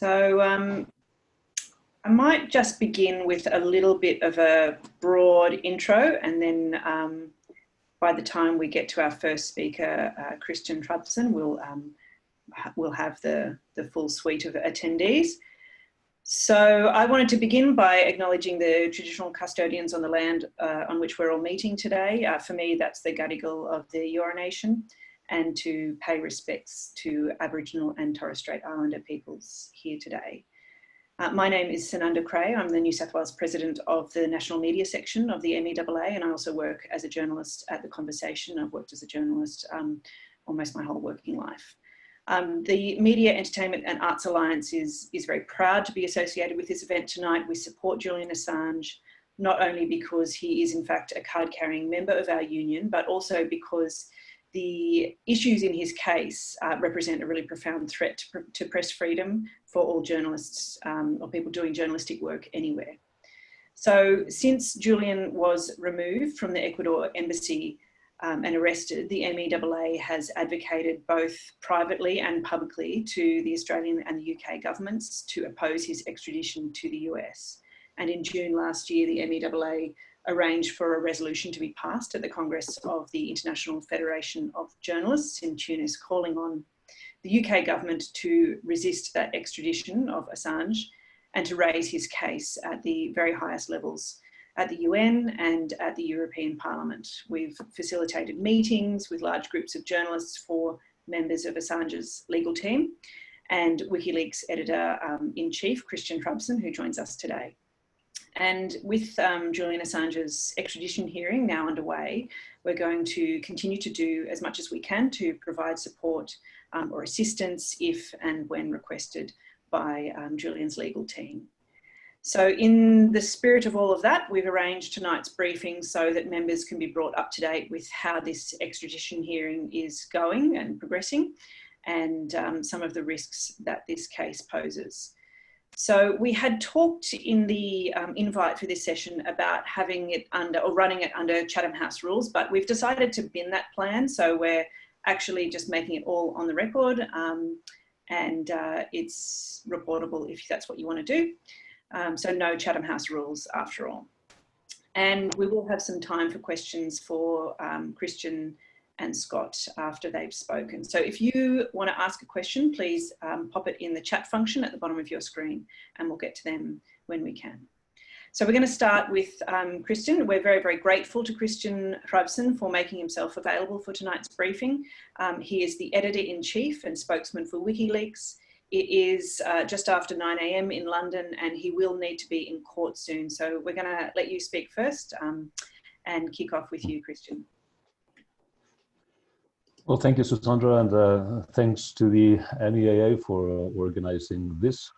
So I might just begin with a little bit of a broad intro, and then by the time we get to our first speaker, Christian Trubson, we'll have the full suite of attendees. So I wanted to begin by acknowledging the traditional custodians on the land on which we're all meeting today. For me, that's the Gadigal of the Eora Nation, and to pay respects to Aboriginal and Torres Strait Islander peoples here today. My name is Sananda Cray. I'm the New South Wales President of the National Media Section of the MEAA, and I also work as a journalist at The Conversation. I've worked as a journalist almost my whole working life. The Media, Entertainment and Arts Alliance is very proud to be associated with this event tonight. We support Julian Assange, not only because he is in fact a card-carrying member of our union, but also because the issues in his case represent a really profound threat to press freedom for all journalists or people doing journalistic work anywhere. So since Julian was removed from the Ecuador embassy and arrested, the MEAA has advocated both privately and publicly to the Australian and the UK governments to oppose his extradition to the US. And in June last year, the MEAA arranged for a resolution to be passed at the Congress of the International Federation of Journalists in Tunis, calling on the UK government to resist that extradition of Assange and to raise his case at the very highest levels at the UN and at the European Parliament. We've facilitated meetings with large groups of journalists for members of Assange's legal team, and WikiLeaks editor-in-chief, Christian Trubson, who joins us today. And with Julian Assange's extradition hearing now underway, we're going to continue to do as much as we can to provide support or assistance if and when requested by Julian's legal team. So in the spirit of all of that, we've arranged tonight's briefing so that members can be brought up to date with how this extradition hearing is going and progressing, and some of the risks that this case poses. So we had talked in the invite for this session about having it under, or running it under Chatham House rules, but we've decided to bin that plan. So we're actually just making it all on the record, and it's reportable if that's what you want to do. So no Chatham House rules after all. And we will have some time for questions for Christian and Scott after they've spoken. So if you want to ask a question, please pop it in the chat function at the bottom of your screen, and we'll get to them when we can. So we're going to start with Christian. We're very, very grateful to Christian Trubson for making himself available for tonight's briefing. He is the editor-in-chief and spokesman for WikiLeaks. It is just after 9 AM in London, and he will need to be in court soon. So we're going to let you speak first and kick off with you, Christian. Well, thank you, Susandra, and thanks to the MEAA for organizing this.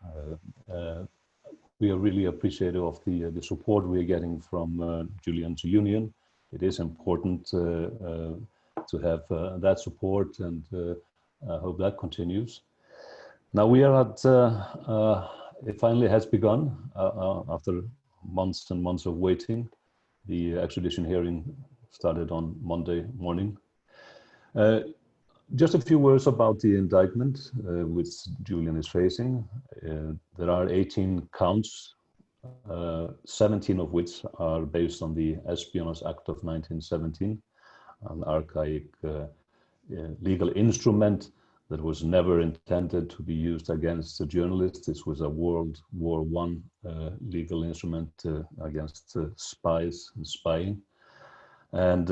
We are really appreciative of the support we are getting from Julian's union. It is important to have that support, and I hope that continues. Now we are at, it finally has begun after months and months of waiting. The extradition hearing started on Monday morning. Just a few words about the indictment which Julian is facing. There are 18 counts, 17 of which are based on the Espionage Act of 1917, an archaic legal instrument that was never intended to be used against the journalists. This was a World War I legal instrument against spies and spying. And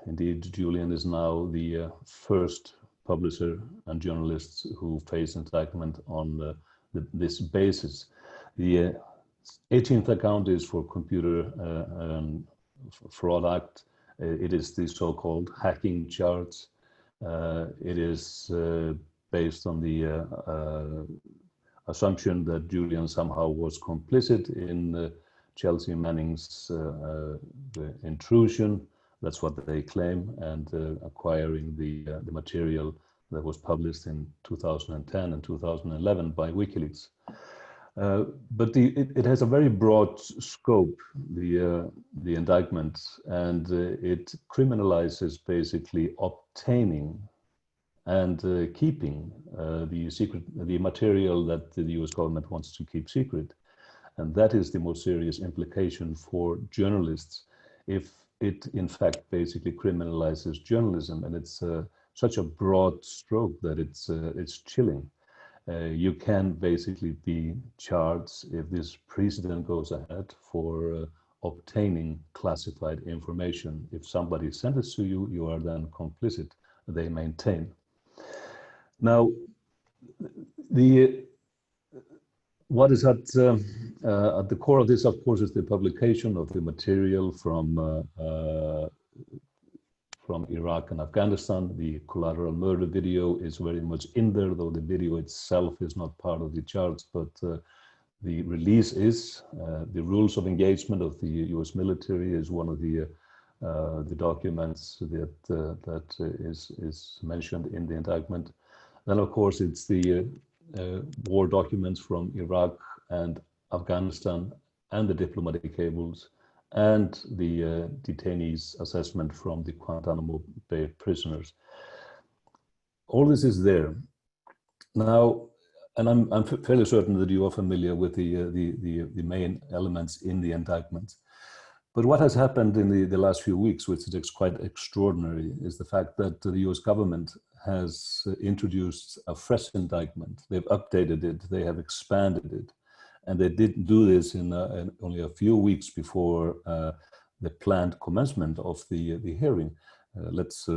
indeed, Julian is now the first publisher and journalist who face indictment on this basis. The 18th account is for Computer Fraud Act. It is the so-called hacking charge. It is based on the assumption that Julian somehow was complicit in Chelsea Manning's intrusion. That's what they claim, and acquiring the material that was published in 2010 and 2011 by WikiLeaks. But it has a very broad scope, the indictment, and it criminalizes basically obtaining and keeping the material that the US government wants to keep secret. And that is the most serious implication for journalists if it in fact basically criminalizes journalism. And it's such a broad stroke that it's chilling. You can basically be charged if this precedent goes ahead for obtaining classified information. If somebody sends it to you, you are then complicit, they maintain. Now, what is at the core of this, of course, is the publication of the material from Iraq and Afghanistan. The collateral murder video is very much in there, though the video itself is not part of the charts, but the release is. The rules of engagement of the US military is one of the documents that is mentioned in the indictment. Then, of course, it's the war documents from Iraq and Afghanistan and the diplomatic cables and the detainees' assessment from the Guantanamo Bay prisoners. All this is there. Now, and I'm fairly certain that you are familiar with the main elements in the indictment. But what has happened in the last few weeks, which is quite extraordinary, is the fact that the US government has introduced a fresh indictment. They've updated it, they have expanded it. And they didn't do this in only a few weeks before the planned commencement of the hearing. Let's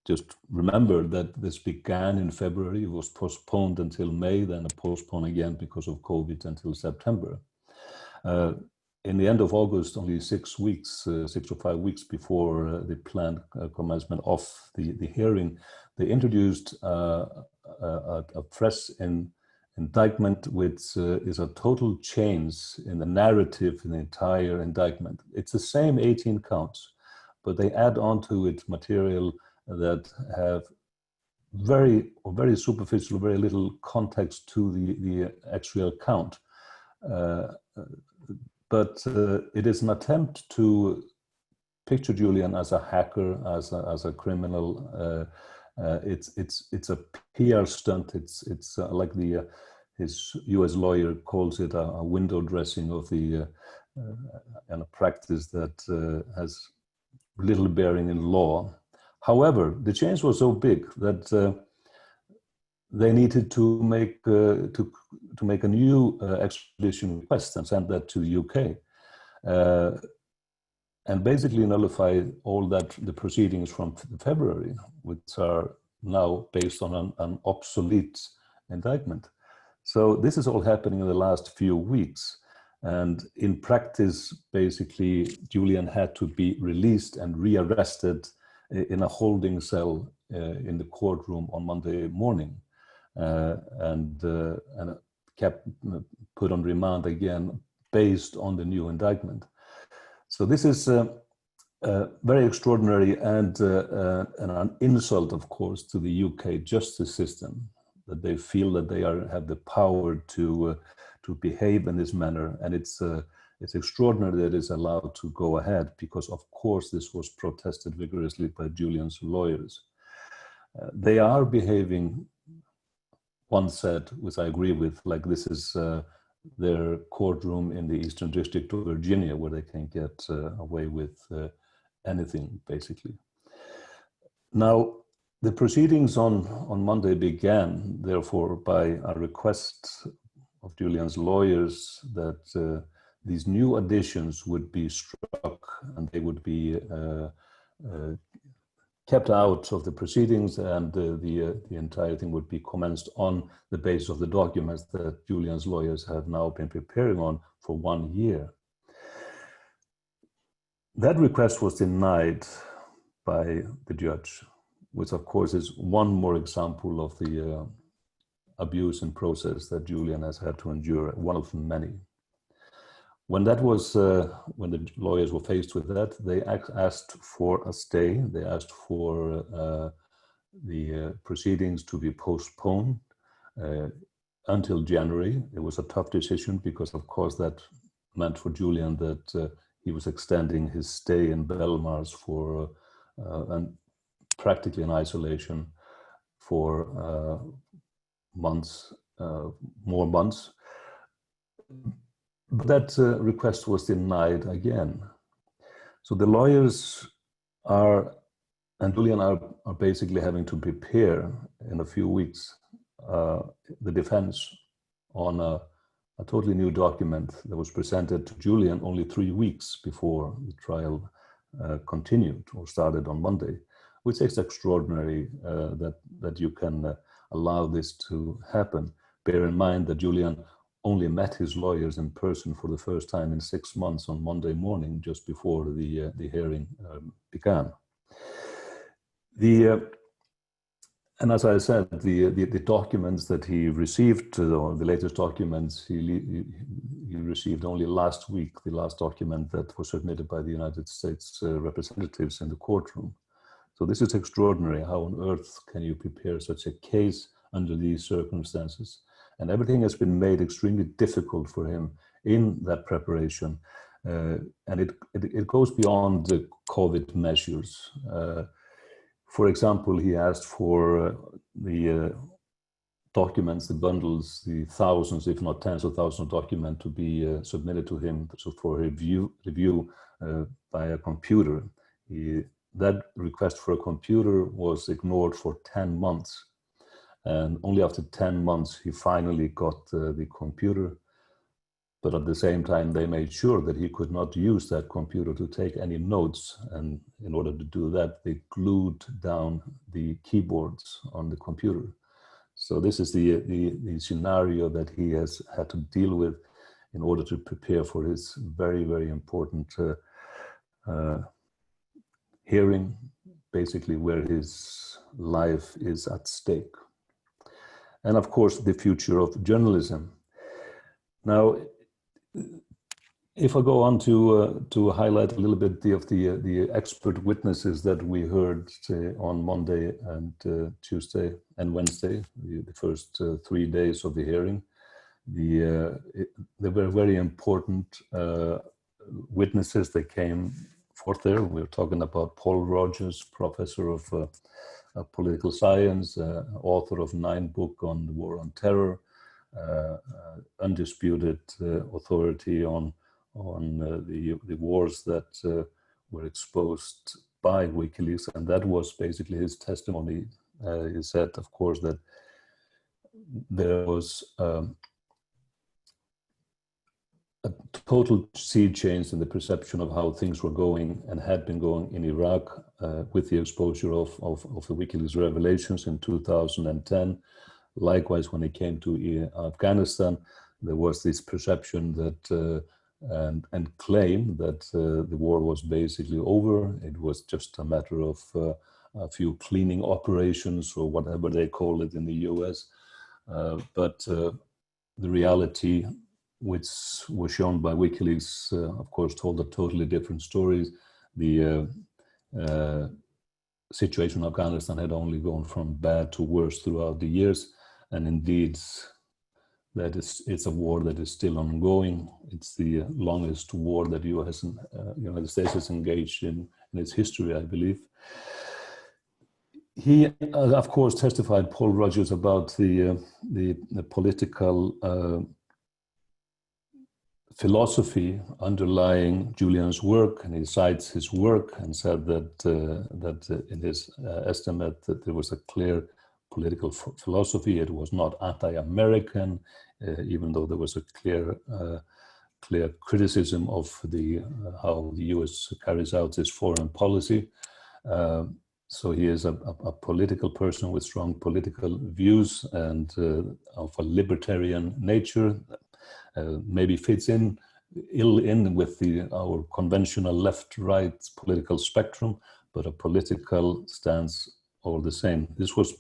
just remember that this began in February, it was postponed until May, then postponed again because of COVID until September. In the end of August, only 6 to 5 weeks before the planned commencement of the hearing, they introduced a fresh indictment, which is a total change in the narrative in the entire indictment. It's the same 18 counts, but they add on to it material that have very superficial, very little context to the actual count. But it is an attempt to picture Julian as a hacker, as a criminal. It's a PR stunt. It's like his U.S. lawyer calls it a window dressing of the and a practice that has little bearing in law. However, the change was so big that they needed to make a new extradition request and send that to the UK, and basically nullify all the proceedings from February, which are now based on an obsolete indictment. So this is all happening in the last few weeks, and in practice, basically, Julian had to be released and rearrested in a holding cell in the courtroom on Monday morning. And kept put on remand again based on the new indictment. So this is very extraordinary and an insult, of course, to the UK justice system, that they feel that they have the power to behave in this manner, and it's extraordinary that it's allowed to go ahead, because of course this was protested vigorously by Julian's lawyers. They are behaving, one said, which I agree with, like this is their courtroom in the Eastern District of Virginia, where they can get away with anything, basically. Now, the proceedings on Monday began, therefore, by a request of Julian's lawyers that these new additions would be struck and they would be kept out of the proceedings, and the entire thing would be commenced on the basis of the documents that Julian's lawyers have now been preparing on for 1 year. That request was denied by the judge, which of course is one more example of the abuse in process that Julian has had to endure, one of many. When that was, when the lawyers were faced with that, they asked for a stay. They asked for the proceedings to be postponed until January. It was a tough decision because, of course, that meant for Julian that he was extending his stay in Belmarsh for practically in isolation for months, more months. But that request was denied again. So the lawyers and Julian are basically having to prepare in a few weeks the defense on a totally new document that was presented to Julian only 3 weeks before the trial continued or started on Monday, which is extraordinary that you can allow this to happen. Bear in mind that Julian only met his lawyers in person for the first time in 6 months on Monday morning, just before the hearing began. And as I said, the documents that he received, or the latest documents he received only last week, the last document that was submitted by the United States representatives in the courtroom. So this is extraordinary. How on earth can you prepare such a case under these circumstances? And everything has been made extremely difficult for him in that preparation. And it goes beyond the COVID measures. For example, he asked for the documents, the bundles, the thousands, if not tens of thousands of documents to be submitted to him for review by a computer. That request for a computer was ignored for 10 months. And only after 10 months, he finally got the computer. But at the same time, they made sure that he could not use that computer to take any notes. And in order to do that, they glued down the keyboards on the computer. So this is the scenario that he has had to deal with in order to prepare for his very, very important hearing, basically where his life is at stake. And of course, the future of journalism. Now, if I go on to highlight a little bit of the expert witnesses that we heard on Monday and Tuesday and Wednesday, the first 3 days of the hearing, they were very important witnesses that came forth there. We're talking about Paul Rogers, professor of political science, author of 9 books on the war on terror, undisputed authority on the wars that were exposed by WikiLeaks, and that was basically his testimony. He said, of course, that there was a total sea change in the perception of how things were going and had been going in Iraq with the exposure of the WikiLeaks revelations in 2010. Likewise, when it came to Afghanistan, there was this perception that and claim that the war was basically over. It was just a matter of a few cleaning operations or whatever they call it in the US. But the reality, which was shown by WikiLeaks, of course, told a totally different story. The situation in Afghanistan had only gone from bad to worse throughout the years. And indeed, it's a war that is still ongoing. It's the longest war that the United States has engaged in its history, I believe. He, of course, testified, Paul Rogers, about the political philosophy underlying Julian's work, and he cites his work and said that in his estimate that there was a clear political philosophy. It was not anti-American, even though there was a clear criticism of how the US carries out its foreign policy. So he is a political person with strong political views and of a libertarian nature. Maybe fits in with our conventional left-right political spectrum, but a political stance all the same. This was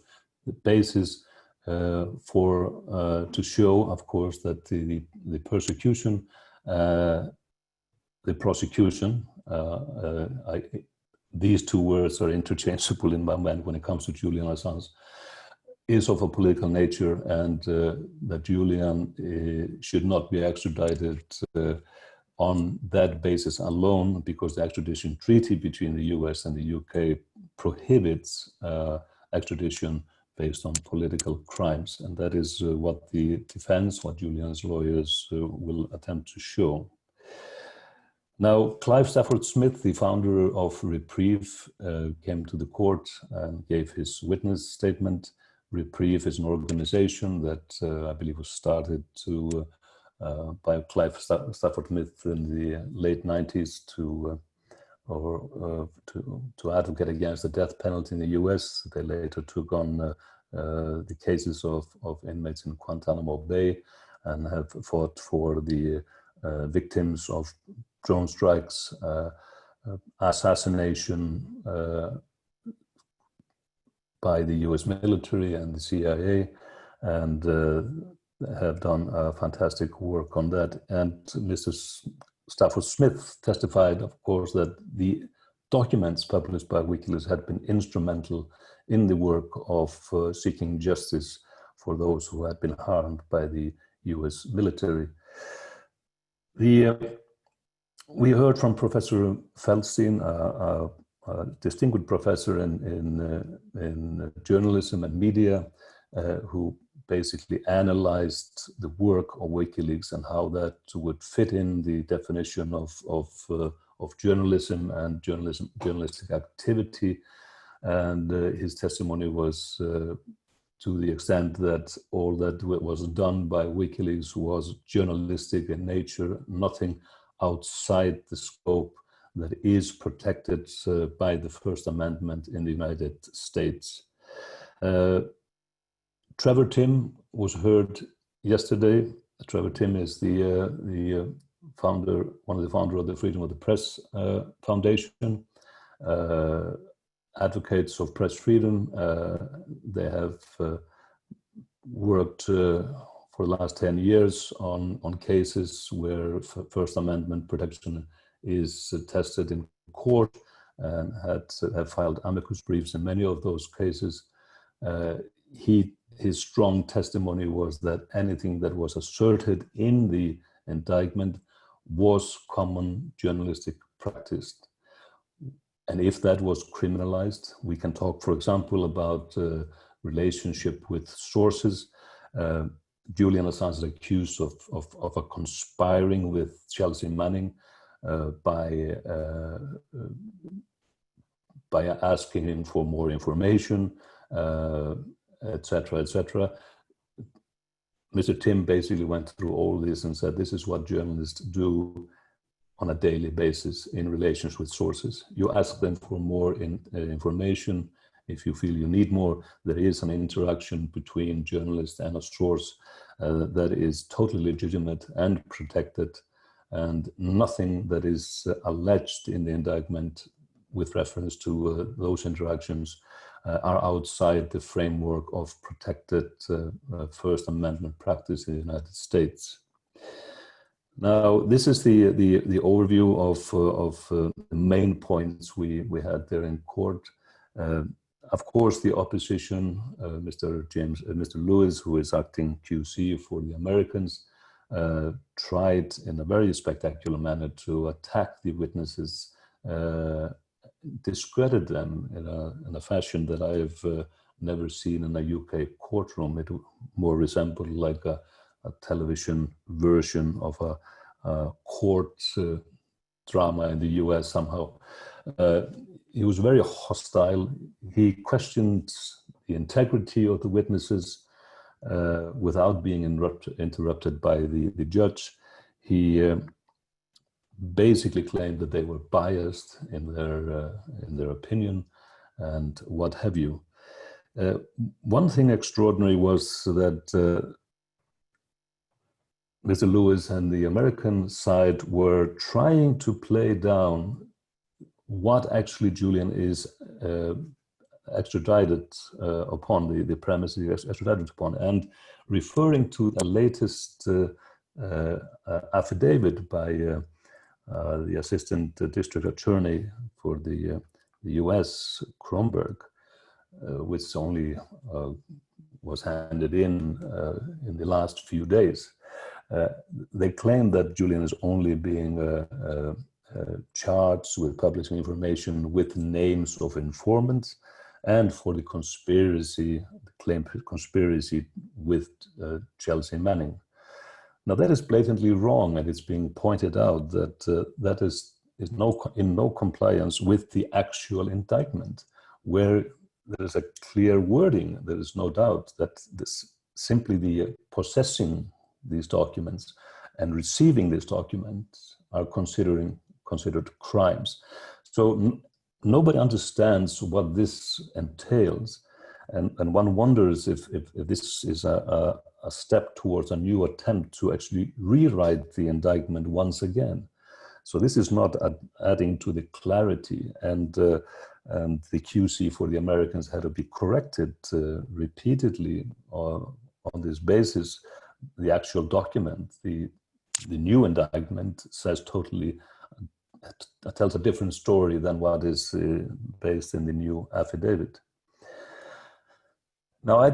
the basis to show, of course, that the persecution, the prosecution, these two words are interchangeable in my mind when it comes to Julian Assange, is of a political nature, and that Julian should not be extradited on that basis alone, because the extradition treaty between the US and the UK prohibits extradition based on political crimes. And that is what the defense, what Julian's lawyers will attempt to show. Now, Clive Stafford Smith, the founder of Reprieve, came to the court and gave his witness statement. Reprieve is an organization that I believe was started by Clive Stafford Smith in the late 90s to advocate against the death penalty in the US. They later took on the cases of inmates in Guantanamo Bay and have fought for the victims of drone strikes, assassination by the US military and the CIA, and have done fantastic work on that. And Mr. Stafford Smith testified, of course, that the documents published by WikiLeaks had been instrumental in the work of seeking justice for those who had been harmed by the US military. We heard from Professor Feldstein, a distinguished professor in journalism and media, who basically analyzed the work of WikiLeaks and how that would fit in the definition of journalism and journalistic activity. And his testimony was to the extent that all that was done by WikiLeaks was journalistic in nature, nothing outside the scope that is protected by the First Amendment in the United States. Trevor Timm was heard yesterday. Trevor Timm is the founder, one of the founders of the Freedom of the Press Foundation, advocates of press freedom. They have worked for the last 10 years on cases where First Amendment protection is tested in court, and have filed amicus briefs in many of those cases. His strong testimony was that anything that was asserted in the indictment was common journalistic practice. And if that was criminalized, we can talk, for example, about relationship with sources. Julian Assange is accused of a conspiring with Chelsea Manning by asking him for more information, etc., etc. Mr. Timm basically went through all this and said, this is what journalists do on a daily basis in relations with sources. You ask them for more information. If you feel you need more, there is an interaction between journalists and a source that is totally legitimate and protected, and nothing that is alleged in the indictment with reference to those interactions are outside the framework of protected First Amendment practice in the United States. Now, this is the overview of the main points we had there in court. Of course, the opposition, Mr. Lewis, who is acting QC for the Americans, tried in a very spectacular manner to attack the witnesses, discredit them in a fashion that I've never seen in a UK courtroom. It more resembled like a television version of a court drama in the US somehow. He was very hostile. He questioned the integrity of the witnesses without being interrupted by the judge. He basically claimed that they were biased in their opinion and what have you. One thing extraordinary was that Mr. Lewis and the American side were trying to play down what actually Julian is extradited upon, the premise he is extradited upon, and referring to the latest affidavit by the assistant district attorney for the US, Kronberg, which only was handed in the last few days. They claim that Julian is only being charged with publishing information with names of informants, and for the conspiracy, the claimed conspiracy with Chelsea Manning. Now that is blatantly wrong, and it's being pointed out that that is in no compliance with the actual indictment, where there is a clear wording. There is no doubt that simply the possessing these documents and receiving these documents are considered crimes. So nobody understands what this entails, and one wonders if this is a step towards a new attempt to actually rewrite the indictment once again. So this is not adding to the clarity, and the QC for the Americans had to be corrected repeatedly on this basis. The actual document, the new indictment, says tells a different story than what is based in the new affidavit. Now, I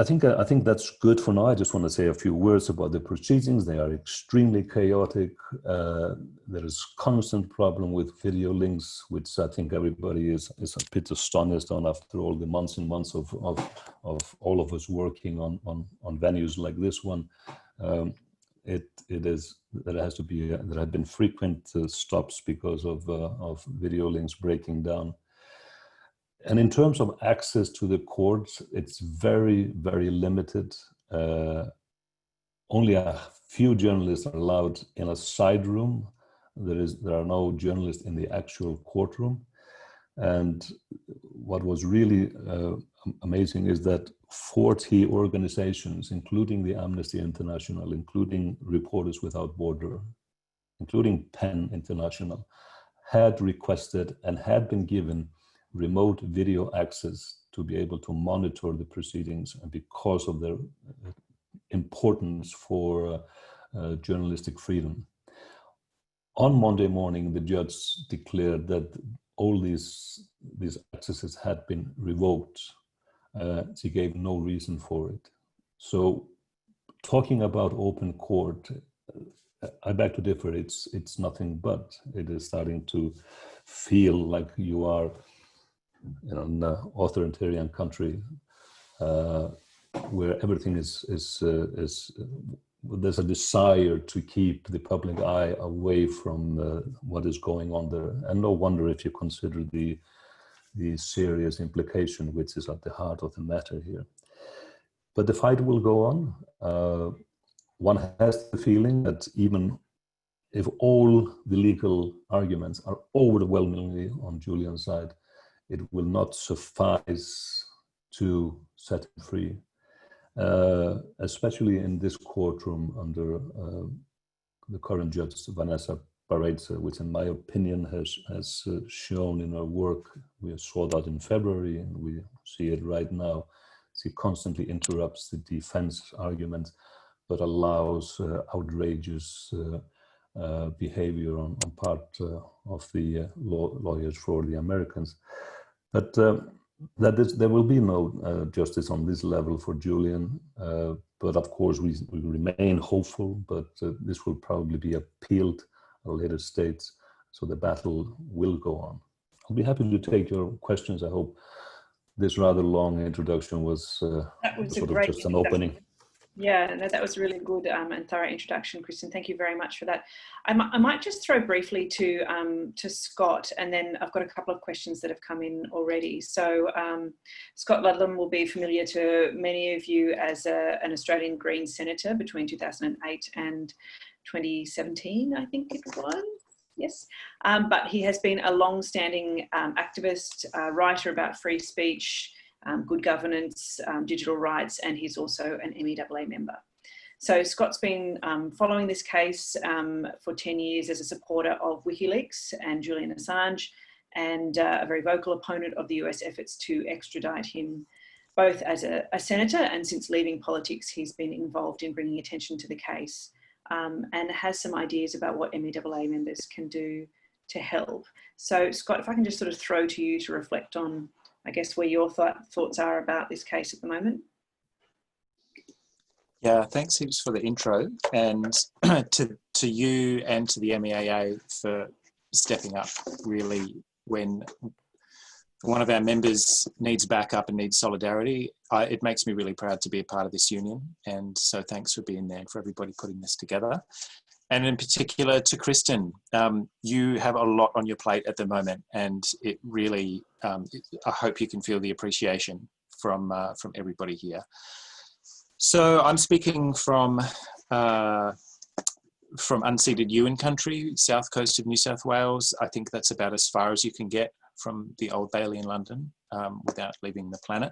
think that's good for now. I just want to say a few words about the proceedings. They are extremely chaotic. There is constant problem with video links, which I think everybody is a bit astonished on after all the months and months of all of us working on venues like this one. There have been frequent stops because of video links breaking down. And in terms of access to the courts, it's very, very limited. Only a few journalists are allowed in a side room. There are no journalists in the actual courtroom. And what was really amazing is that 40 organizations, including the Amnesty International, including Reporters Without Borders, including PEN International, had requested and had been given remote video access to be able to monitor the proceedings, and because of their importance for journalistic freedom. On Monday morning, the judge declared that all these accesses had been revoked. She gave no reason for it. So talking about open court, I beg to differ. It's nothing but. It is starting to feel like you are in an authoritarian country where everything is there's a desire to keep the public eye away from what is going on there, and no wonder if you consider the serious implication which is at the heart of the matter here. But the fight will go on. One has the feeling that even if all the legal arguments are overwhelmingly on Julian's side, it will not suffice to set him free, especially in this courtroom under the current judge, Vanessa Barreza, which in my opinion has shown in her work. We saw that in February and we see it right now. She constantly interrupts the defense argument, but allows outrageous behavior on part of the lawyers for the Americans. But there will be no justice on this level for Julian. But of course, we remain hopeful, but this will probably be appealed at a later stage. So the battle will go on. I'll be happy to take your questions. I hope this rather long introduction was sort of just an opening. Yeah, no, that was a really good and thorough introduction, Christian. Thank you very much for that. I might just throw briefly to Scott, and then I've got a couple of questions that have come in already. So Scott Ludlam will be familiar to many of you as an Australian Greens senator between 2008 and 2017, I think it was. Yes, but he has been a long-standing activist, writer about free speech, good governance, digital rights, and he's also an MEAA member. So Scott's been following this case for 10 years as a supporter of WikiLeaks and Julian Assange, and a very vocal opponent of the US efforts to extradite him, both as a senator and since leaving politics, he's been involved in bringing attention to the case, and has some ideas about what MEAA members can do to help. So Scott, if I can just sort of throw to you to reflect on, I guess, where your thoughts are about this case at the moment. Yeah, thanks heaps for the intro, and to you and to the MEAA for stepping up really when one of our members needs backup and needs solidarity, it makes me really proud to be a part of this union. And so thanks for being there and for everybody putting this together. And in particular to Kristen, you have a lot on your plate at the moment, and it really, I hope you can feel the appreciation from everybody here. So I'm speaking from unceded Yuin country, south coast of New South Wales. I think that's about as far as you can get from the Old Bailey in London without leaving the planet.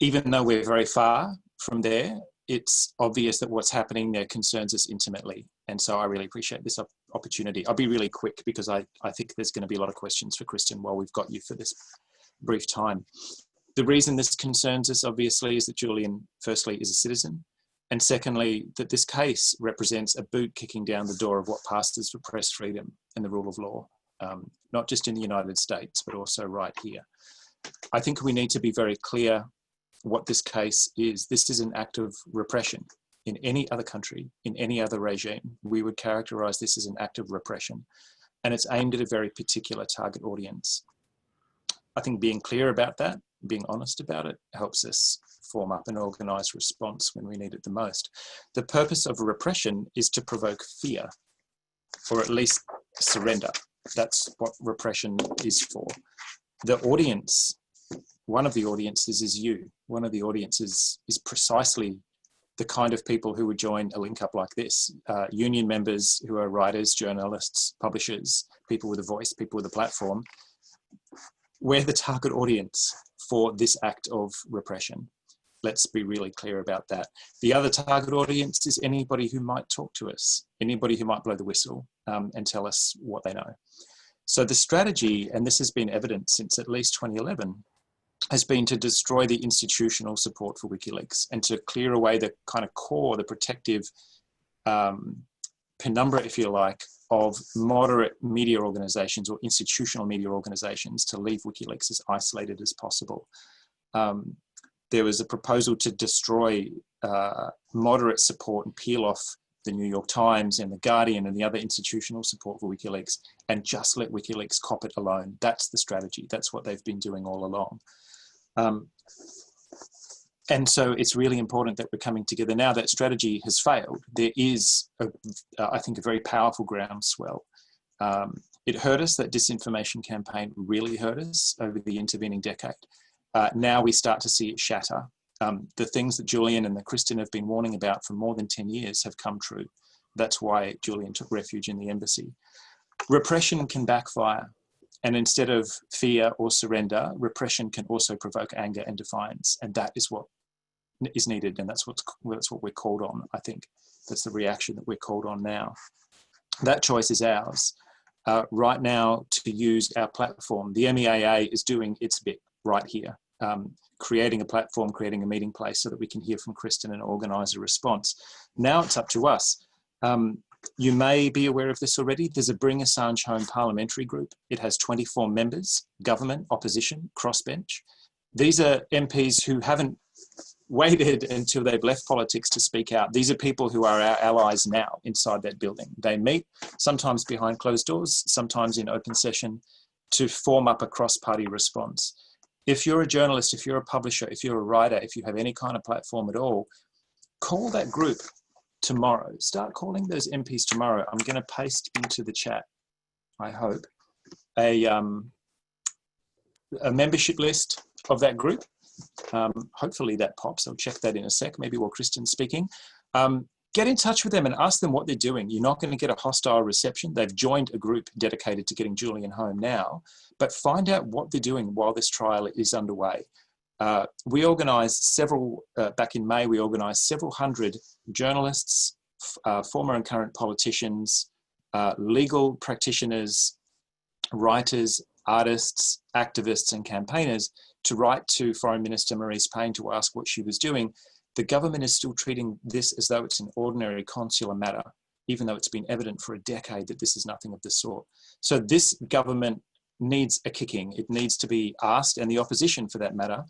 Even though we're very far from there, it's obvious that what's happening there concerns us intimately. And so I really appreciate this opportunity. I'll be really quick because I think there's going to be a lot of questions for Kristen while we've got you for this brief time. The reason this concerns us, obviously, is that Julian, firstly, is a citizen. And secondly, that this case represents a boot kicking down the door of what pastors for press freedom and the rule of law, not just in the United States, but also right here. I think we need to be very clear what this case is. This is an act of repression. In any other country, in any other regime, we would characterize this as an act of repression. And it's aimed at a very particular target audience. I think being clear about that, being honest about it, helps us form up an organized response when we need it the most. The purpose of repression is to provoke fear, or at least surrender. That's what repression is for. The audience, one of the audiences is you. One of the audiences is precisely the kind of people who would join a link up like this. Union members who are writers, journalists, publishers, people with a voice, people with a platform. We're the target audience for this act of repression. Let's be really clear about that. The other target audience is anybody who might talk to us, anybody who might blow the whistle and tell us what they know. So the strategy, and this has been evident since at least 2011, has been to destroy the institutional support for WikiLeaks and to clear away the kind of core, the protective penumbra, if you like, of moderate media organizations or institutional media organizations to leave WikiLeaks as isolated as possible. There was a proposal to destroy moderate support and peel off the New York Times and the Guardian and the other institutional support for WikiLeaks and just let WikiLeaks cop it alone. That's the strategy. That's what they've been doing all along. And so it's really important that we're coming together now. That strategy has failed. There is, I think, a very powerful groundswell. It hurt us, that disinformation campaign really hurt us over the intervening decade. Now we start to see it shatter. The things that Julian and Kristen have been warning about for more than 10 years have come true. That's why Julian took refuge in the embassy. Repression can backfire. And instead of fear or surrender, repression can also provoke anger and defiance. And that is what is needed. And that's what we're called on, I think. That's the reaction that we're called on now. That choice is ours. Right now, to use our platform, the MEAA is doing its bit right here. Creating a platform, creating a meeting place so that we can hear from Kristen and organise a response. Now it's up to us. You may be aware of this already. There's a Bring Assange Home parliamentary group. It has 24 members, government, opposition, crossbench. These are MPs who haven't waited until they've left politics to speak out. These are people who are our allies now inside that building. They meet, sometimes behind closed doors, sometimes in open session, to form up a cross-party response. If you're a journalist, if you're a publisher, if you're a writer, if you have any kind of platform at all, call that group tomorrow. Start calling those MPs tomorrow. I'm going to paste into the chat, I hope, a membership list of that group. Hopefully that pops. I'll check that in a sec, maybe while Kristen's speaking. Get in touch with them and ask them what they're doing. You're not going to get a hostile reception. They've joined a group dedicated to getting Julian home now, but find out what they're doing while this trial is underway. We organised several, back in May, we organised several hundred journalists, former and current politicians, legal practitioners, writers, artists, activists and campaigners to write to Foreign Minister Marise Payne to ask what she was doing. The government is still treating this as though it's an ordinary consular matter, even though it's been evident for a decade that this is nothing of the sort. So this government needs a kicking. It needs to be asked, and the opposition for that matter,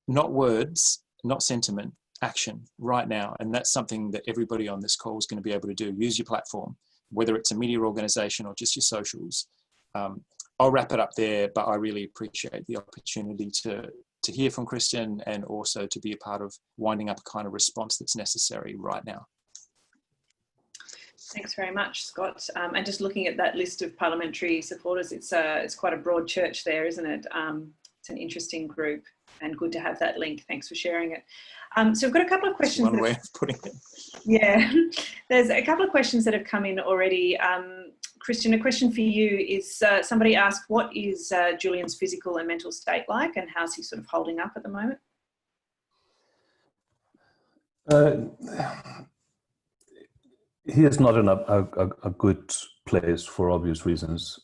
not words, not sentiment, action right now. And that's something that everybody on this call is going to be able to do. Use your platform, whether it's a media organisation or just your socials. I'll wrap it up there, but I really appreciate the opportunity to hear from Christian and also to be a part of winding up a kind of response that's necessary right now. Thanks very much, Scott. And just looking at that list of parliamentary supporters, it's quite a broad church there, isn't it? It's an interesting group and good to have that link. Thanks for sharing it. So we've got a couple of questions. That's one way of putting it. Yeah, there's a couple of questions that have come in already. Christian, a question for you is somebody asked, what is Julian's physical and mental state like, and how's he sort of holding up at the moment? He is not in a good place for obvious reasons.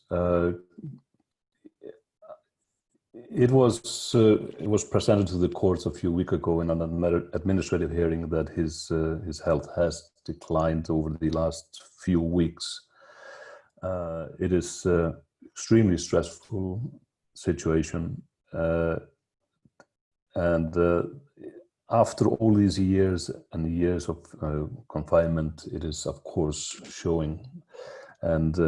It was presented to the courts a few weeks ago in an administrative hearing that his health has declined over the last few weeks. It is extremely stressful situation, and after all these years and years of confinement, it is of course showing, and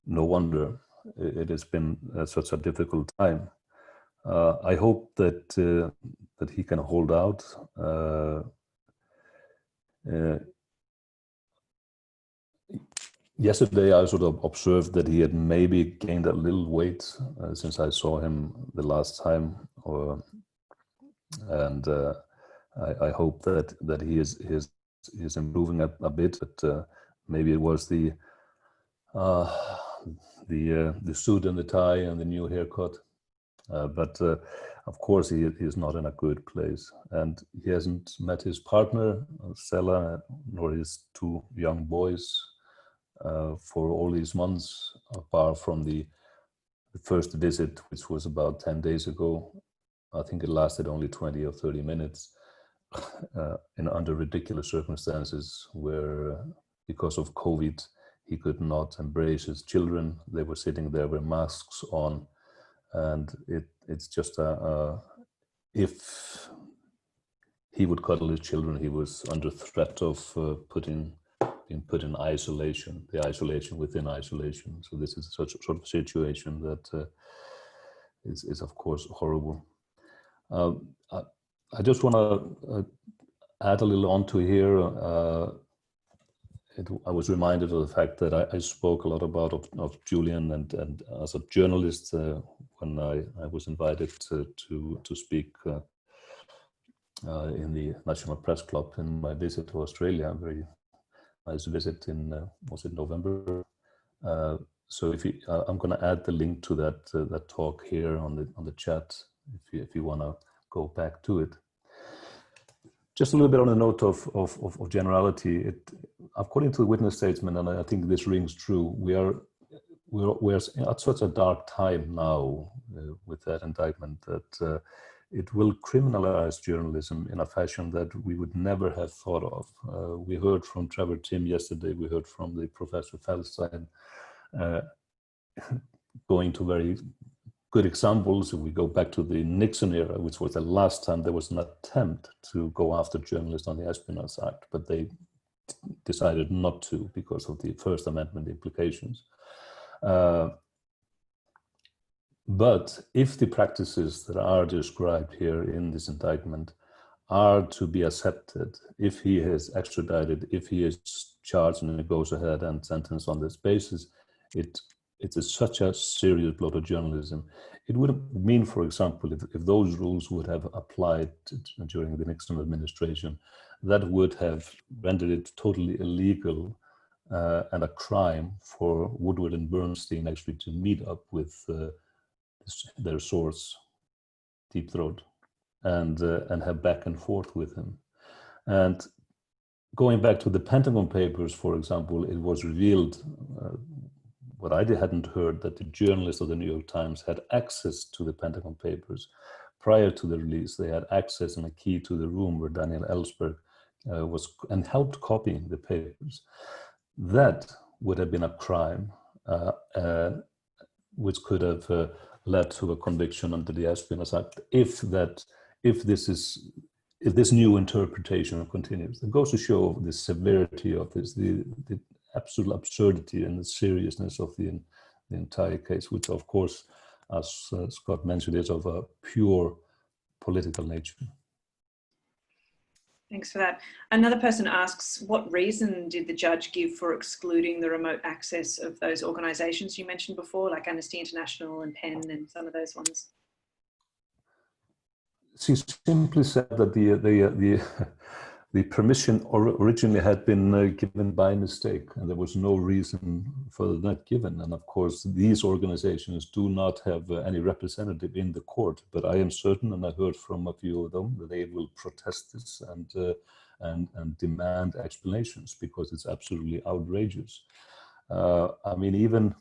no wonder it has been such a difficult time. I hope that that he can hold out. Yesterday, I sort of observed that he had maybe gained a little weight since I saw him the last time, and I hope that he is improving a bit. But maybe it was the suit and the tie and the new haircut. But of course, he is not in a good place, and he hasn't met his partner, Stella, nor his two young boys. For all these months, apart from the first visit, which was about 10 days ago. I think it lasted only 20 or 30 minutes under ridiculous circumstances where, because of COVID, he could not embrace his children. They were sitting there with masks on, and it's just if he would cuddle his children, he was under threat of being put in isolation, the isolation within isolation. So this is such sort of situation that is of course horrible. I just want to add a little on to here. I was reminded of the fact that I spoke a lot about of Julian and as a journalist when I was invited to speak in the National Press Club in my visit to Australia. Very nice visit in was it November? So if you, I'm going to add the link to that talk here on the chat if you want to go back to it. Just a little bit on the note of generality. According to the witness statement, and I think this rings true, we're at such a dark time now with that indictment that it will criminalize journalism in a fashion that we would never have thought of. We heard from Trevor Tim yesterday, we heard from the Professor Feldstein, going to very good examples. If we go back to the Nixon era, which was the last time there was an attempt to go after journalists on the Espionage Act, but they decided not to because of the First Amendment implications. But if the practices that are described here in this indictment are to be accepted, if he is extradited, if he is charged and it goes ahead and sentenced on this basis, it is such a serious blow to journalism. It would mean, for example, if those rules would have applied during the Nixon administration, that would have rendered it totally illegal and a crime for Woodward and Bernstein actually to meet up with their source, Deep Throat, and have back and forth with him. And going back to the Pentagon Papers, for example, it was revealed, what I hadn't heard, that the journalists of the New York Times had access to the Pentagon Papers. Prior to the release, they had access and a key to the room where Daniel Ellsberg was and helped copying the papers. That would have been a crime, which could have led to a conviction under the Espionage Act if this new interpretation continues. It goes to show the severity of this, the absolute absurdity and the seriousness of entire case, which of course, as Scott mentioned, is of a pure political nature. Thanks for that. Another person asks, what reason did the judge give for excluding the remote access of those organisations you mentioned before, like Amnesty International and PEN and some of those ones? She simply said that the permission originally had been given by mistake, and there was no reason for that given. And of course, these organizations do not have any representative in the court, but I am certain, and I heard from a few of them, that they will protest this and demand explanations, because it's absolutely outrageous. I mean, even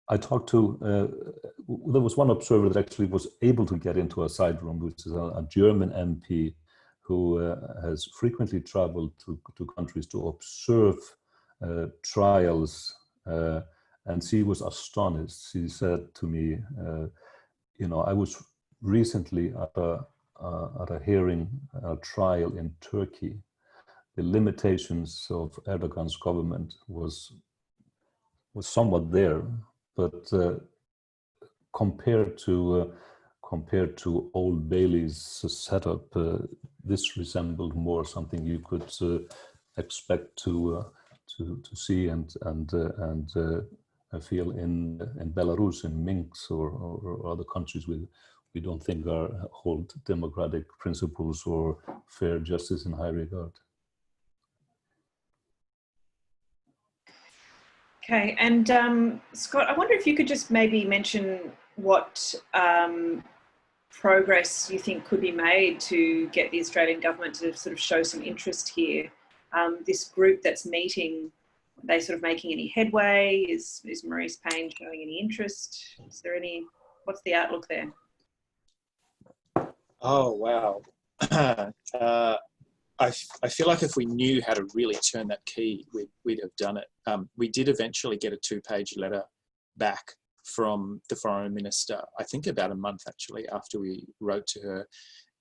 I talked to, there was one observer that actually was able to get into a side room, which is a German MP who has frequently traveled to countries to observe trials, and she was astonished. She said to me, you know, I was recently at a hearing, a trial in Turkey. The limitations of Erdogan's government was somewhat there, but compared to Old Bailey's setup, this resembled more something you could expect to see and feel in Belarus, in Minsk, or other countries we don't think hold democratic principles or fair justice in high regard. Okay, and Scott, I wonder if you could just maybe mention what progress you think could be made to get the Australian government to sort of show some interest here. This group that's meeting, are they sort of making any headway? Is Maurice Payne showing any interest? Is there any, what's the outlook there? Oh, wow. I feel like if we knew how to really turn that key, we'd have done it. We did eventually get a 2-page letter back from the foreign minister, I think about a month actually after we wrote to her.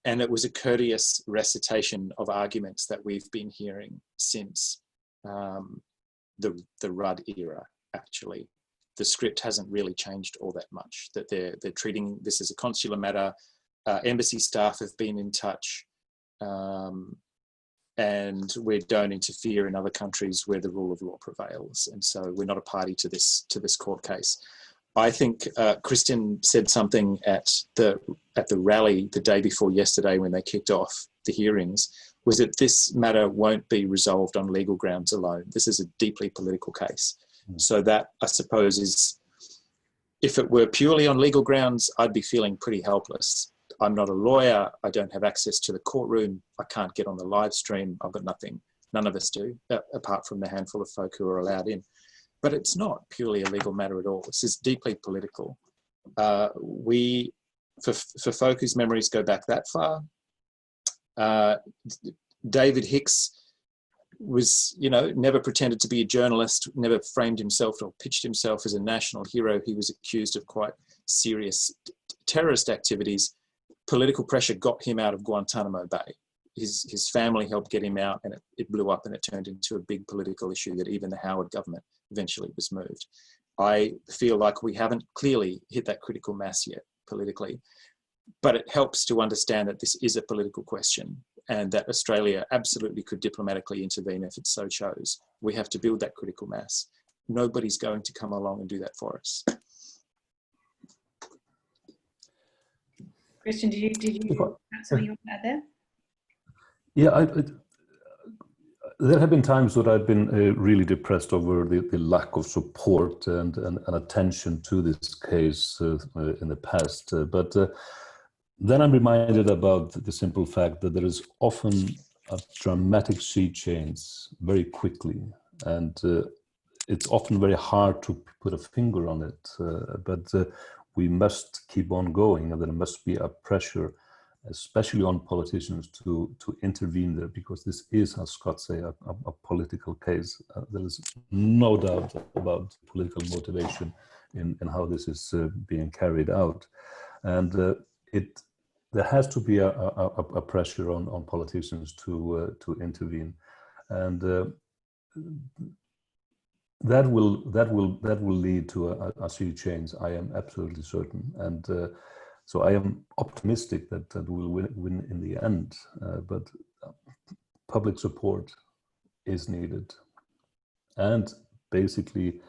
And it was a courteous recitation of arguments that we've been hearing since the Rudd era, actually. The script hasn't really changed all that much, that they're treating this as a consular matter. Embassy staff have been in touch. And we don't interfere in other countries where the rule of law prevails, and so we're not a party to this court case. I think Christian said something at the rally the day before yesterday when they kicked off the hearings, was that this matter won't be resolved on legal grounds alone. This is a deeply political case. So that, I suppose, is, if it were purely on legal grounds, I'd be feeling pretty helpless. I'm not a lawyer. I don't have access to the courtroom. I can't get on the live stream. I've got nothing. None of us do, apart from the handful of folk who are allowed in. But it's not purely a legal matter at all. This is deeply political. For folk whose memories go back that far, David Hicks was, you know, never pretended to be a journalist, never framed himself or pitched himself as a national hero. He was accused of quite serious terrorist activities. Political pressure got him out of Guantanamo Bay. His family helped get him out, and it blew up, and it turned into a big political issue that even the Howard government eventually was moved. I feel like we haven't clearly hit that critical mass yet politically, but it helps to understand that this is a political question and that Australia absolutely could diplomatically intervene if it so chose. We have to build that critical mass. Nobody's going to come along and do that for us. Christian, did you have something you want to add there? Yeah, there have been times that I've been really depressed over the lack of support and attention to this case in the past. But then I'm reminded about the simple fact that there is often a dramatic sea change very quickly. And it's often very hard to put a finger on it. But we must keep on going, and there must be a pressure, especially on politicians, to intervene there, because this is, as Scott said, a political case. There is no doubt about political motivation in how this is being carried out. And there has to be a pressure on politicians to intervene. And that will lead to a sea change. I am absolutely certain, and so I am optimistic that we'll win in the end. But public support is needed, and basically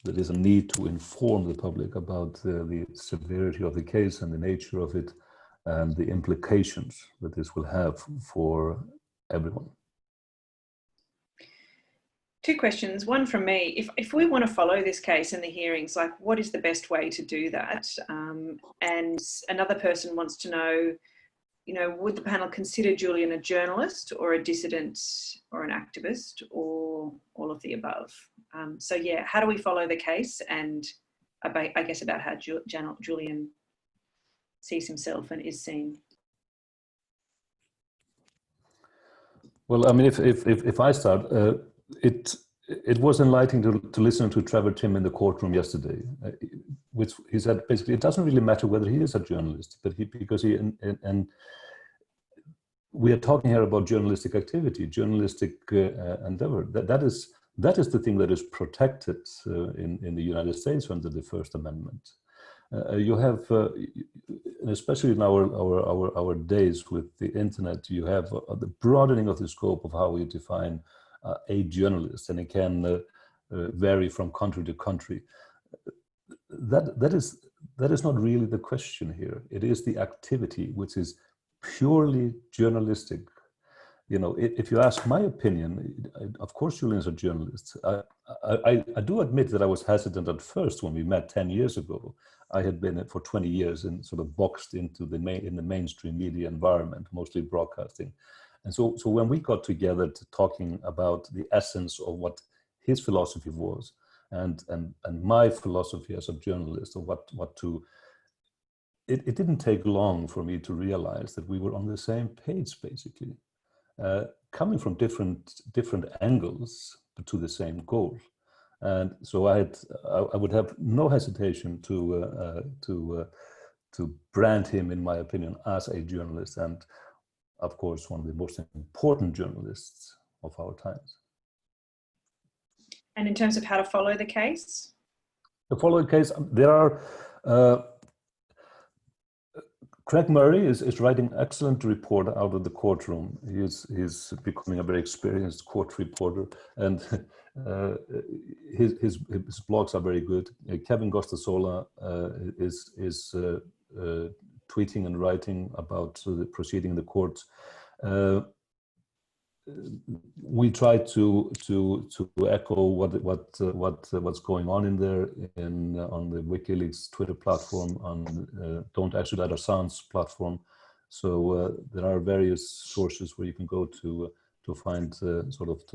there is a need to inform the public about the severity of the case and the nature of it, and the implications that this will have for everyone. Two questions. One from me. If we want to follow this case and the hearings, like, what is the best way to do that? And another person wants to know, would the panel consider Julian a journalist or a dissident or an activist, or all of the above? So yeah, how do we follow the case, and I guess about how Julian sees himself and is seen? Well, I mean, if I start, it was enlightening to listen to Trevor Timm in the courtroom yesterday, which he said basically it doesn't really matter whether he is a journalist, but because he and we are talking here about journalistic activity, journalistic endeavor. That is the thing that is protected in the United States under the First Amendment. You have, especially in our days with the internet, you have the broadening of the scope of how we define a journalist, and it can vary from country to country. That is not really the question here. It is the activity which is purely journalistic. If you ask my opinion, of course Julian's a journalist. I do admit that I was hesitant at first when we met 10 years ago. I had been for 20 years and sort of boxed into in the mainstream media environment, mostly broadcasting. And so when we got together talking about the essence of what his philosophy was, and my philosophy as a journalist of what to, it didn't take long for me to realize that we were on the same page, basically, coming from different angles but to the same goal. And so I would have no hesitation to brand him, in my opinion, as a journalist, and of course one of the most important journalists of our times. And in terms of how to follow the case? To follow the case, there are Craig Murray is writing an excellent report out of the courtroom. He's becoming a very experienced court reporter, and his blogs are very good. Kevin Gostasola is tweeting and writing about the proceeding in the courts. We try to echo what's going on in there on the WikiLeaks Twitter platform, on Don't Extradite Assange platform. So there are various sources where you can go to find to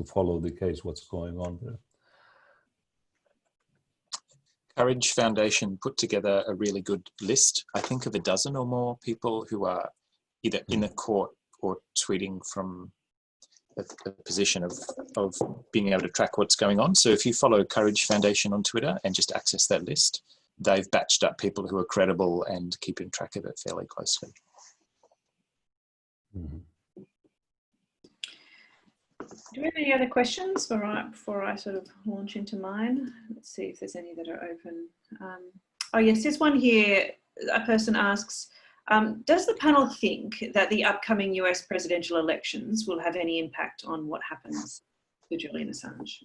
follow the case, what's going on there. Courage Foundation put together a really good list, I think, of a dozen or more people who are either in the court or tweeting from a position of being able to track what's going on. So if you follow Courage Foundation on Twitter and just access that list, they've batched up people who are credible and keeping track of it fairly closely. Mm-hmm. Do we have any other questions before I sort of launch into mine? Let's see if there's any that are open. Oh yes, there's one here. A person asks, does the panel think that the upcoming US presidential elections will have any impact on what happens to Julian Assange?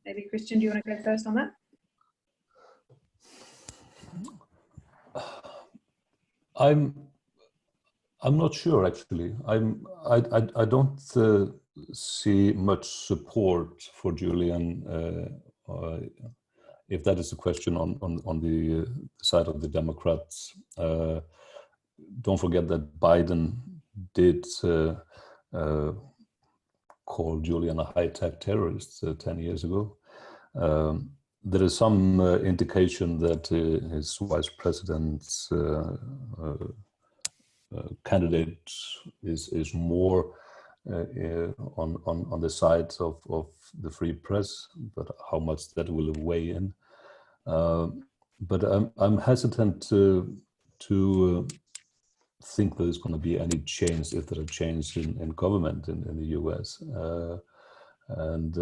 Maybe Christian, do you want to go first on that? I'm not sure, actually. I don't see much support for Julian, if that is the question on the side of the Democrats. Don't forget that Biden did call Julian a high-tech terrorist 10 years ago. There is some indication that his vice president's candidate is more on the side of the free press, but how much that will weigh in. But I'm hesitant to think there's going to be any change, if there are changes in government in the US. And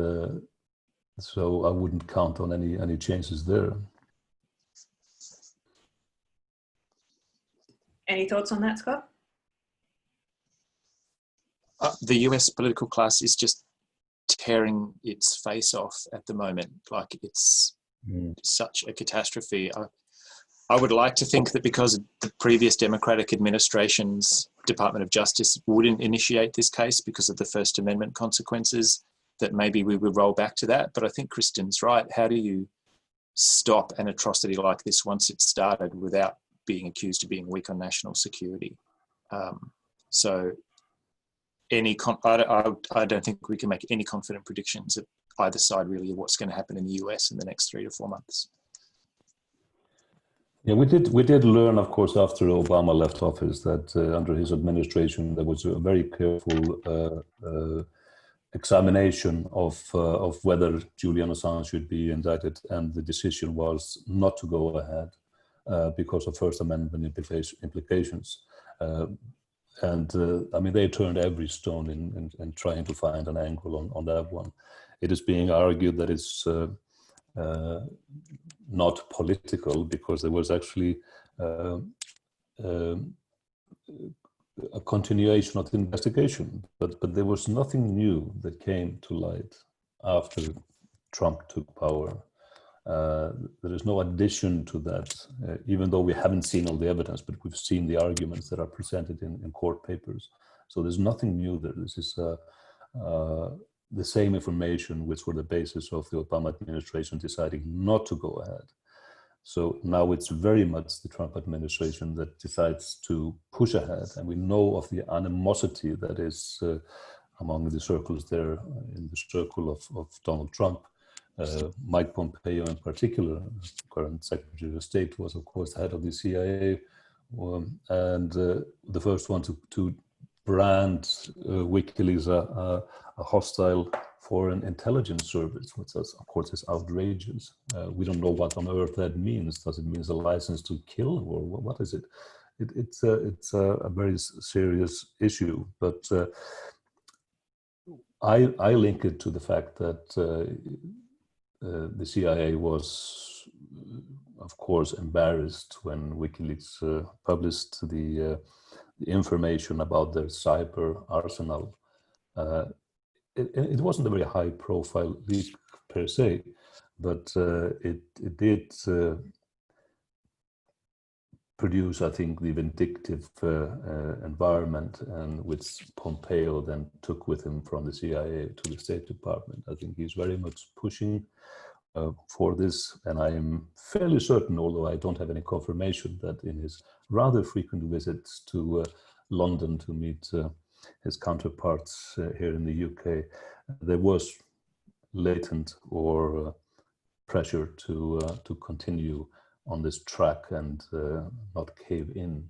So I wouldn't count on any changes there. Any thoughts on that, Scott? The US political class is just tearing its face off at the moment. Like, it's such a catastrophe. I would like to think that because the previous Democratic administration's Department of Justice wouldn't initiate this case because of the First Amendment consequences, that maybe we would roll back to that. But I think Kristen's right. How do you stop an atrocity like this once it's started without being accused of being weak on national security? So I don't think we can make any confident predictions at either side, really, of what's going to happen in the US in the next 3 to 4 months. Yeah, we did learn, of course, after Obama left office, that under his administration there was a very careful examination of whether Julian Assange should be indicted, and the decision was not to go ahead because of First Amendment implications. I mean, they turned every stone in trying to find an angle on that one. It is being argued that it's not political, because there was actually a continuation of the investigation, but there was nothing new that came to light after Trump took power. There is no addition to that, even though we haven't seen all the evidence, but we've seen the arguments that are presented in court papers. So there's nothing new there. This is the same information which were the basis of the Obama administration deciding not to go ahead. So now it's very much the Trump administration that decides to push ahead. And we know of the animosity that is among the circles there, in the circle of Donald Trump. Mike Pompeo in particular, current Secretary of State, was of course the head of the CIA, and the first one to brand WikiLeaks a hostile foreign intelligence service, which is, of course, is outrageous. We don't know what on earth that means. Does it mean a license to kill, or what is it? It's a very serious issue, but I link it to the fact that the CIA was, of course, embarrassed when WikiLeaks published the information about their cyber arsenal. It wasn't a very high-profile leak per se, but it did produce, I think, the vindictive environment, and which Pompeo then took with him from the CIA to the State Department. I think he's very much pushing for this, and I am fairly certain, although I don't have any confirmation, that in his rather frequent visits to London to meet his counterparts here in the UK, there was latent or pressure to continue on this track and not cave in,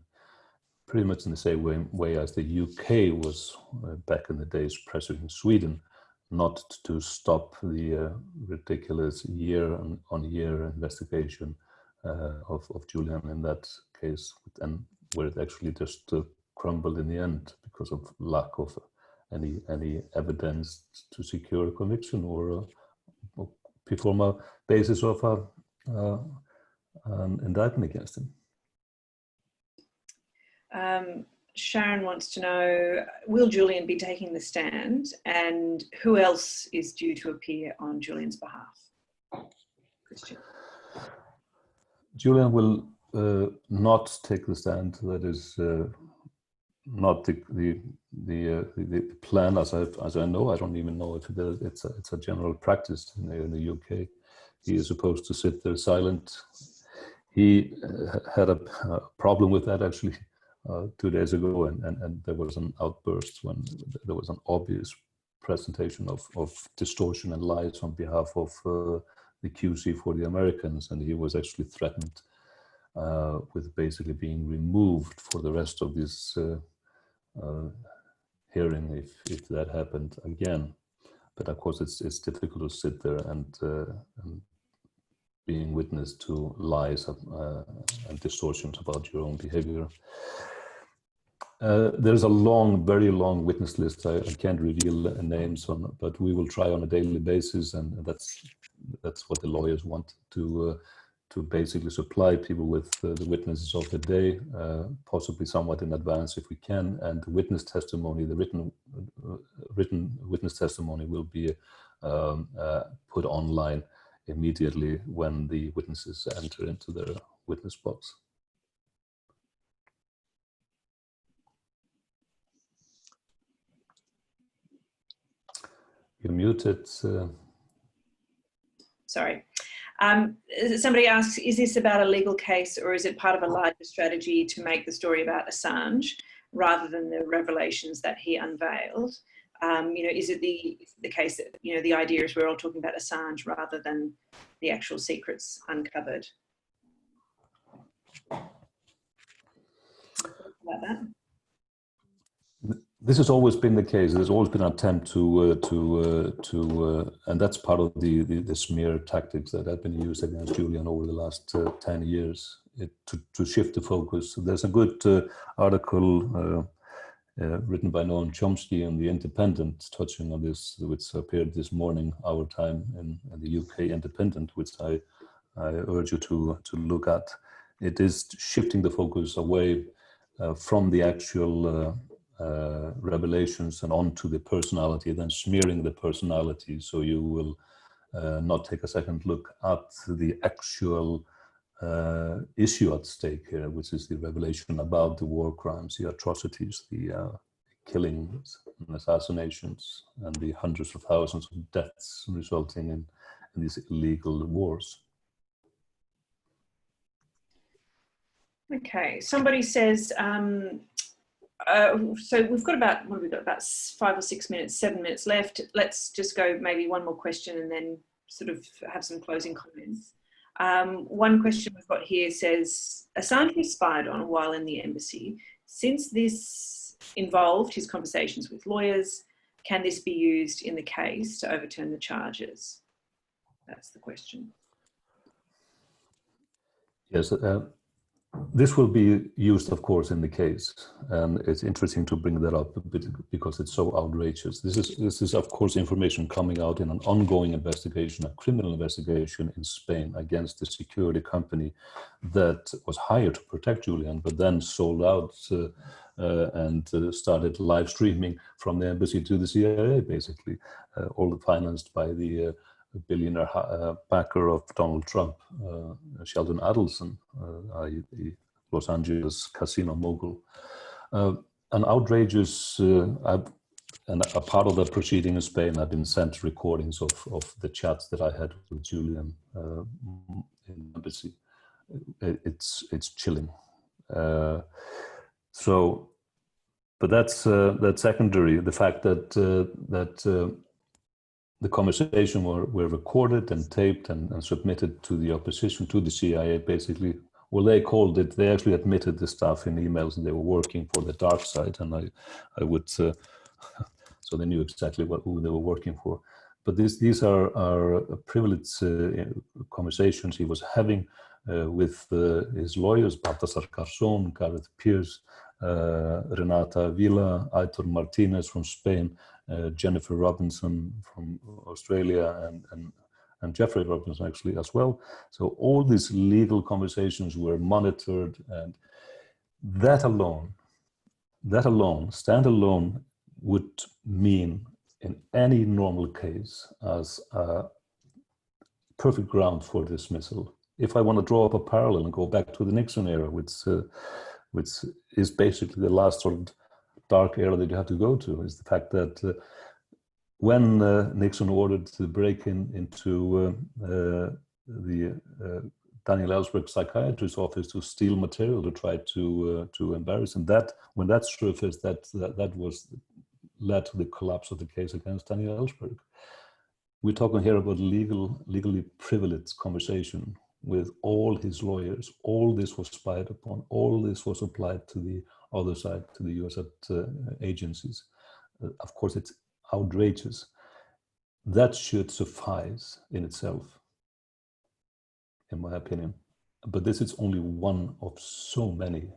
pretty much in the same way as the UK was back in the days pressuring Sweden not to stop the ridiculous year-on-year investigation of Julian in that case, and where it actually just crumbled in the end because of lack of any evidence to secure a conviction or form a basis of an indictment against him. Sharon wants to know, will Julian be taking the stand, and who else is due to appear on Julian's behalf? Christian. Julian will not take the stand. That is not the plan, as I know. I don't even know if it's a general practice in the UK. He is supposed to sit there silent. He had a problem with that actually 2 days ago, and there was an outburst when there was an obvious presentation of distortion and lies on behalf of the QC for the Americans, and he was actually threatened with basically being removed for the rest of this hearing if that happened again. But of course, it's difficult to sit there and being witness to lies and distortions about your own behavior. There's a very long witness list. I can't reveal names on, but we will try on a daily basis, and that's what the lawyers want to basically supply people with the witnesses of the day, possibly somewhat in advance if we can. And the witness testimony, the written witness testimony, will be put online immediately when the witnesses enter into their witness box. You're muted. Sorry. Somebody asks, is this about a legal case, or is it part of a larger strategy to make the story about Assange rather than the revelations that he unveiled? Is it the case that, the idea is we're all talking about Assange rather than the actual secrets uncovered? About that? This has always been the case. There's always been an attempt to and that's part of the smear tactics that have been used against Julian over the last 10 years to shift the focus. There's a good article written by Noam Chomsky in The Independent touching on this, which appeared this morning, our time, in the UK Independent, which I urge you to look at. It is shifting the focus away from the actual revelations and onto the personality, then smearing the personality, so you will not take a second look at the actual issue at stake here, which is the revelation about the war crimes, the atrocities, the killings and assassinations, and the hundreds of thousands of deaths resulting in these illegal wars. Okay, somebody says, so we've got about, what have we got, about 5 or 6 minutes, 7 minutes left. Let's just go maybe one more question and then sort of have some closing comments. One question we've got here says, Assange was spied on while in the embassy. Since this involved his conversations with lawyers, can this be used in the case to overturn the charges? That's the question. Yes, this will be used, of course, in the case, and it's interesting to bring that up a bit because it's so outrageous. This is, of course, information coming out in an ongoing investigation, a criminal investigation in Spain against the security company that was hired to protect Julian, but then sold out and started live streaming from the embassy to the CIA, basically, all financed by the billionaire backer of Donald Trump, Sheldon Adelson, the Los Angeles casino mogul. An outrageous, and a part of the proceeding in Spain, I've been sent recordings of the chats that I had with Julian in the embassy. It's chilling. But that's secondary. The fact that the conversation were recorded and taped and submitted to the opposition, to the CIA, basically. Well, they called it, they actually admitted the stuff in emails, and they were working for the dark side, and I would, so they knew exactly who they were working for. But these are privileged conversations he was having with his lawyers, Baltasar Garzón, Gareth Pierce, Renata Vila, Aitor Martinez from Spain, Jennifer Robinson from Australia, and Jeffrey Robinson actually as well. So all these legal conversations were monitored, and that alone, standalone, would mean in any normal case as a perfect ground for dismissal. If I want to draw up a parallel and go back to the Nixon era, which is basically the last sort of dark era that you have to go to, is the fact that when Nixon ordered the break-in into the Daniel Ellsberg psychiatrist's office to steal material to try to embarrass him, that when that surfaced, that was led to the collapse of the case against Daniel Ellsberg. We're talking here about legally privileged conversation with all his lawyers. All this was spied upon. All this was applied to the other side, to the US agencies. Of course, it's outrageous. That should suffice in itself, in my opinion. But this is only one of so many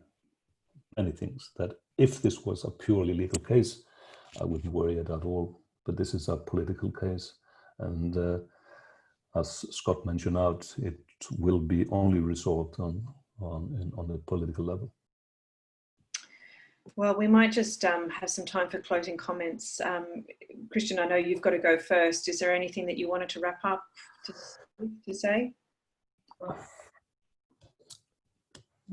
many things, that if this was a purely legal case, I wouldn't worry at all. But this is a political case, and as Scott mentioned out, it will be only resolved on the political level. Well, we might just have some time for closing comments. Christian, I know you've got to go first. Is there anything that you wanted to wrap up to say?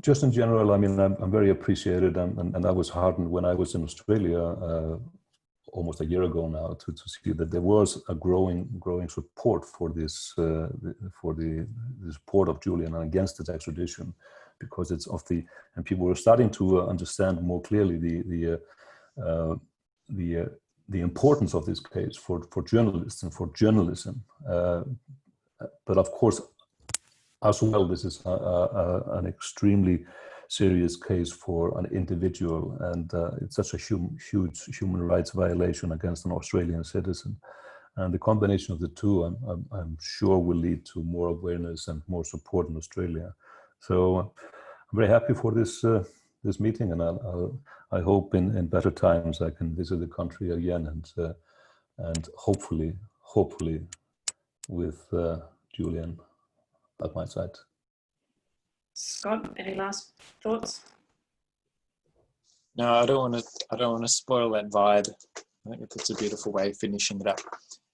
Just in general, I mean, I'm very appreciated, and I was heartened when I was in Australia almost a year ago now to see that there was a growing support for this the support of Julian and against its extradition, because it's and people were starting to understand more clearly the importance of this case for journalists and for journalism. But of course, as well, this is an extremely serious case for an individual, and it's such a huge human rights violation against an Australian citizen. And the combination of the two, I'm sure, will lead to more awareness and more support in Australia. So I'm very happy for this meeting, and I hope in better times I can visit the country again, and hopefully with Julian at my side. Scott, any last thoughts? No, I don't want to spoil that vibe. I think that's a beautiful way of finishing it up.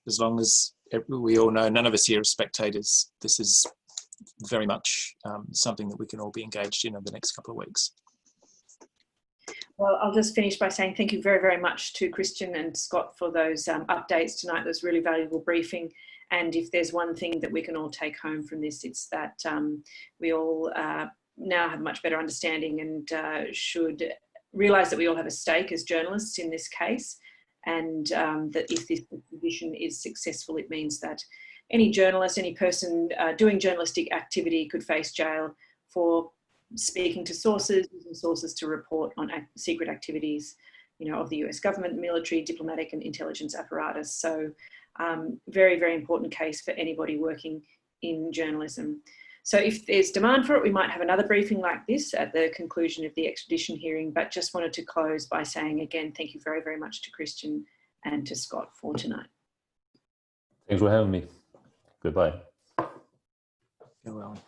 As long as we all know, none of us here are spectators. This is very much something that we can all be engaged in over the next couple of weeks. Well, I'll just finish by saying thank you very, very much to Christian and Scott for those updates tonight. That was really valuable briefing. And if there's one thing that we can all take home from this, it's that we all now have a much better understanding and should realise that we all have a stake as journalists in this case, and that if this extradition is successful, it means that any journalist, any person doing journalistic activity could face jail for speaking to sources, using sources to report on secret activities, of the US government, military, diplomatic and intelligence apparatus. So very, very important case for anybody working in journalism. So if there's demand for it, we might have another briefing like this at the conclusion of the extradition hearing, but just wanted to close by saying again, thank you very, very much to Christian and to Scott for tonight. Thanks for having me. Goodbye. You're welcome.